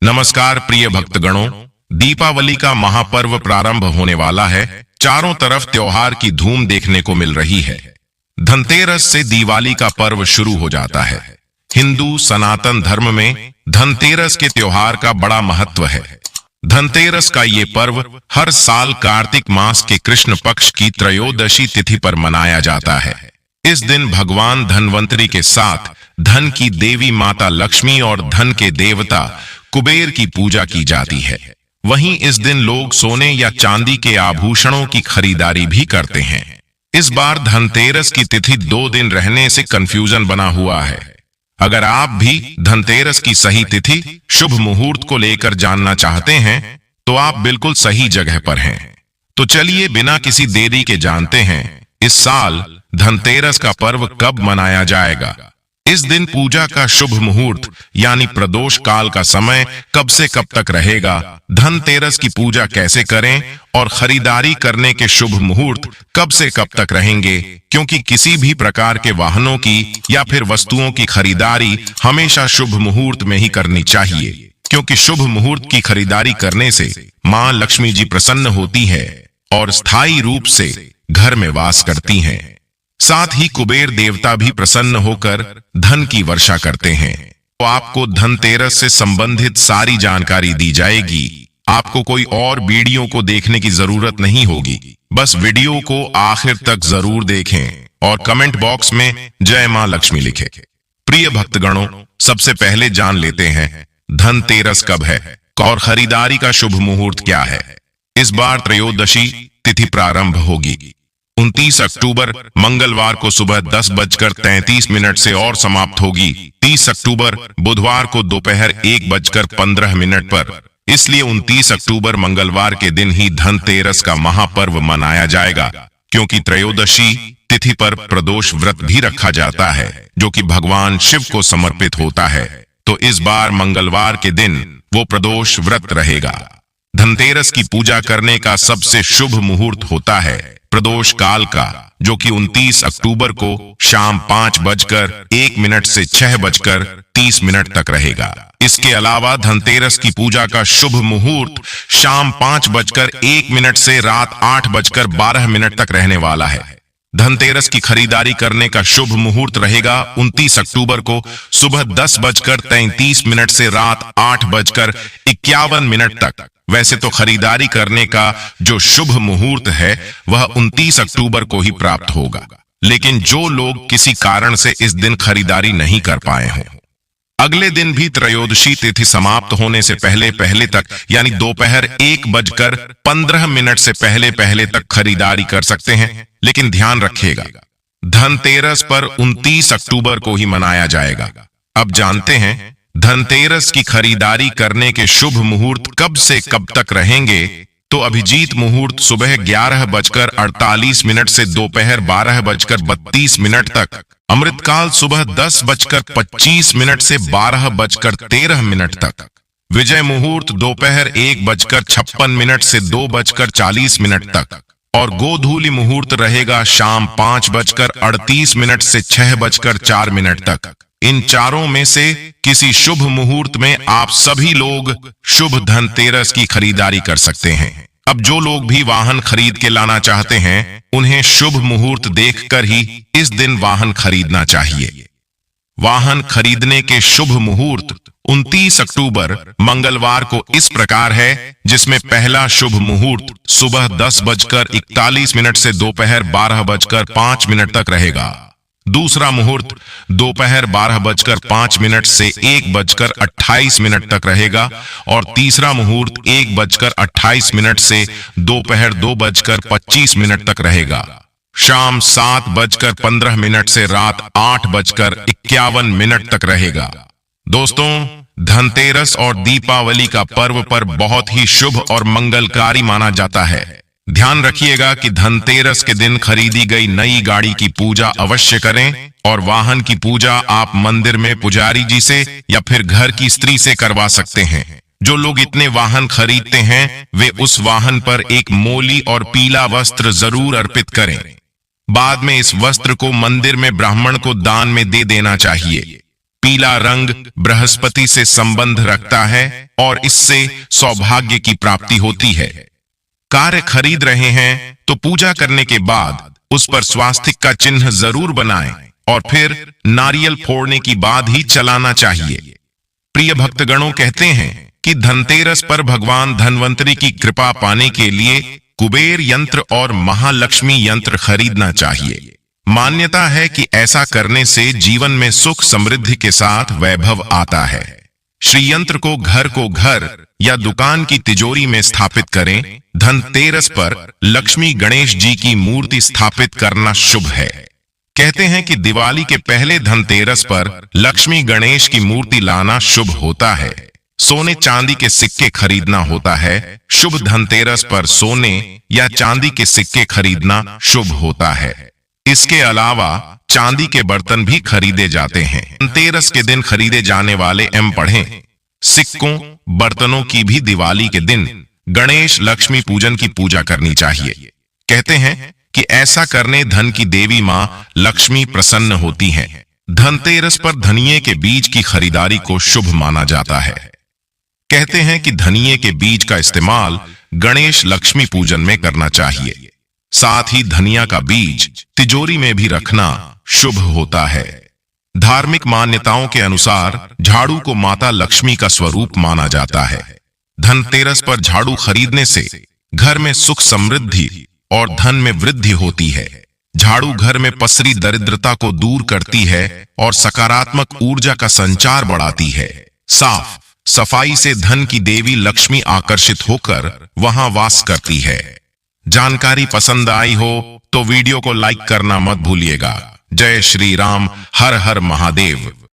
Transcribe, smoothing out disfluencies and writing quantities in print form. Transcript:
नमस्कार प्रिय भक्तगणों, दीपावली का महापर्व प्रारंभ होने वाला है। चारों तरफ त्योहार की धूम देखने को मिल रही है। धनतेरस से दिवाली का पर्व शुरू हो जाता है। हिंदू सनातन धर्म में धनतेरस के त्योहार का बड़ा महत्व है। धनतेरस का ये पर्व हर साल कार्तिक मास के कृष्ण पक्ष की त्रयोदशी तिथि पर मनाया जाता है। इस दिन भगवान धनवंतरी के साथ धन की देवी माता लक्ष्मी और धन के देवता कुबेर की पूजा की जाती है। वहीं इस दिन लोग सोने या चांदी के आभूषणों की खरीदारी भी करते हैं। इस बार धनतेरस की तिथि 2 दिन रहने से कंफ्यूजन बना हुआ है। अगर आप भी धनतेरस की सही तिथि, शुभ मुहूर्त को लेकर जानना चाहते हैं तो आप बिल्कुल सही जगह पर हैं। तो चलिए बिना किसी देरी के जानते हैं इस साल धनतेरस का पर्व कब मनाया जाएगा। इस दिन पूजा का शुभ मुहूर्त यानी प्रदोष काल का समय कब से कब तक रहेगा, धनतेरस की पूजा कैसे करें और खरीदारी करने के शुभ मुहूर्त कब से कब तक रहेंगे, क्योंकि किसी भी प्रकार के वाहनों की या फिर वस्तुओं की खरीदारी हमेशा शुभ मुहूर्त में ही करनी चाहिए, क्योंकि शुभ मुहूर्त की खरीदारी करने से मां लक्ष्मी जी प्रसन्न होती है और स्थायी रूप से घर में वास करती हैं। साथ ही कुबेर देवता भी प्रसन्न होकर धन की वर्षा करते हैं। तो आपको धनतेरस से संबंधित सारी जानकारी दी जाएगी। आपको कोई और वीडियो को देखने की जरूरत नहीं होगी। बस वीडियो को आखिर तक जरूर देखें और कमेंट बॉक्स में जय मां लक्ष्मी लिखें। प्रिय भक्तगणों, सबसे पहले जान लेते हैं धनतेरस कब है और खरीदारी का शुभ मुहूर्त क्या है। इस बार त्रयोदशी तिथि प्रारंभ होगी 29 अक्टूबर मंगलवार को सुबह 10:33 से और समाप्त होगी 30 अक्टूबर बुधवार को दोपहर 1:15 पर। इसलिए 29 अक्टूबर मंगलवार के दिन ही धनतेरस का महापर्व मनाया जाएगा, क्योंकि त्रयोदशी तिथि पर प्रदोष व्रत भी रखा जाता है जो कि भगवान शिव को समर्पित होता है। तो इस बार मंगलवार के दिन वो प्रदोष व्रत रहेगा। धनतेरस की पूजा करने का सबसे शुभ मुहूर्त होता है प्रदोष काल का, जो कि 29 अक्टूबर को शाम 5:01 से 6:30 तक रहेगा। इसके अलावा धनतेरस की पूजा का शुभ मुहूर्त शाम 5:01 से रात 8:12 तक रहने वाला है। धनतेरस की खरीदारी करने का शुभ मुहूर्त रहेगा 29 अक्टूबर को सुबह 10:33 से रात 8:51 तक। वैसे तो खरीदारी करने का जो शुभ मुहूर्त है वह 29 अक्टूबर को ही प्राप्त होगा, लेकिन जो लोग किसी कारण से इस दिन खरीदारी नहीं कर पाए हों, अगले दिन भी त्रयोदशी तिथि समाप्त होने से पहले तक यानी दोपहर 1:15 से पहले तक खरीदारी कर सकते हैं। लेकिन ध्यान रखिएगा, धनतेरस पर 29 अक्टूबर को ही मनाया जाएगा। अब जानते हैं धनतेरस की खरीदारी करने के शुभ मुहूर्त कब से कब तक रहेंगे। तो अभिजीत मुहूर्त सुबह 11:48 से दोपहर 12:32 तक, अमृतकाल सुबह 10:25 से 12:13 तक, विजय मुहूर्त दोपहर 1:56 से 2:40 तक और गोधूली मुहूर्त रहेगा शाम 5:38 से 6:04 तक। इन चारों में से किसी शुभ मुहूर्त में आप सभी लोग शुभ धनतेरस की खरीदारी कर सकते हैं। अब जो लोग भी वाहन खरीद के लाना चाहते हैं उन्हें शुभ मुहूर्त देखकर ही इस दिन वाहन खरीदना चाहिए। वाहन खरीदने के शुभ मुहूर्त 29 अक्टूबर मंगलवार को इस प्रकार है, जिसमें पहला शुभ मुहूर्त सुबह 10:41 से दोपहर 12:05 तक रहेगा। दूसरा मुहूर्त दोपहर 12:05 से 1:28 तक रहेगा और तीसरा मुहूर्त 1:28 से दोपहर 2:25 तक रहेगा। शाम 7:15 से रात 8:51 तक रहेगा। दोस्तों, धनतेरस और दीपावली का पर्व पर बहुत ही शुभ और मंगलकारी माना जाता है। ध्यान रखिएगा कि धनतेरस के दिन खरीदी गई नई गाड़ी की पूजा अवश्य करें और वाहन की पूजा आप मंदिर में पुजारी जी से या फिर घर की स्त्री से करवा सकते हैं। जो लोग इतने वाहन खरीदते हैं वे उस वाहन पर एक मोली और पीला वस्त्र जरूर अर्पित करें। बाद में इस वस्त्र को मंदिर में ब्राह्मण को दान में दे देना चाहिए। पीला रंग बृहस्पति से संबंध रखता है और इससे सौभाग्य की प्राप्ति होती है। कार्य खरीद रहे हैं तो पूजा करने के बाद उस पर स्वास्तिक का चिन्ह जरूर बनाएं और फिर नारियल फोड़ने की बाद ही चलाना चाहिए। प्रिय भक्तगणों, कहते हैं कि धनतेरस पर भगवान धन्वंतरी की कृपा पाने के लिए कुबेर यंत्र और महालक्ष्मी यंत्र खरीदना चाहिए। मान्यता है कि ऐसा करने से जीवन में सुख समृद्धि के साथ वैभव आता है। श्री यंत्र को घर या दुकान की तिजोरी में स्थापित करें। धनतेरस पर लक्ष्मी गणेश जी की मूर्ति स्थापित करना शुभ है। कहते हैं कि दिवाली के पहले धनतेरस पर लक्ष्मी गणेश की मूर्ति लाना शुभ होता है। सोने चांदी के सिक्के खरीदना होता है। शुभ धनतेरस पर सोने या चांदी के सिक्के खरीदना शुभ होता है। इसके अलावा चांदी के बर्तन भी खरीदे जाते हैं। धनतेरस के दिन खरीदे जाने वाले पढ़ें सिक्कों बर्तनों की भी दिवाली के दिन गणेश लक्ष्मी पूजन की पूजा करनी चाहिए। कहते हैं कि ऐसा करने धन की देवी मां लक्ष्मी प्रसन्न होती हैं। धनतेरस पर धनिये के बीज की खरीदारी को शुभ माना जाता है। कहते हैं कि धनिये के बीज का इस्तेमाल गणेश लक्ष्मी पूजन में करना चाहिए। साथ ही धनिया का बीज तिजोरी में भी रखना शुभ होता है। धार्मिक मान्यताओं के अनुसार झाड़ू को माता लक्ष्मी का स्वरूप माना जाता है। धनतेरस पर झाड़ू खरीदने से घर में सुख समृद्धि और धन में वृद्धि होती है। झाड़ू घर में पसरी दरिद्रता को दूर करती है और सकारात्मक ऊर्जा का संचार बढ़ाती है। साफ सफाई से धन की देवी लक्ष्मी आकर्षित होकर वहां वास करती है। जानकारी पसंद आई हो तो वीडियो को लाइक करना मत भूलिएगा। जय श्री राम, हर हर महादेव।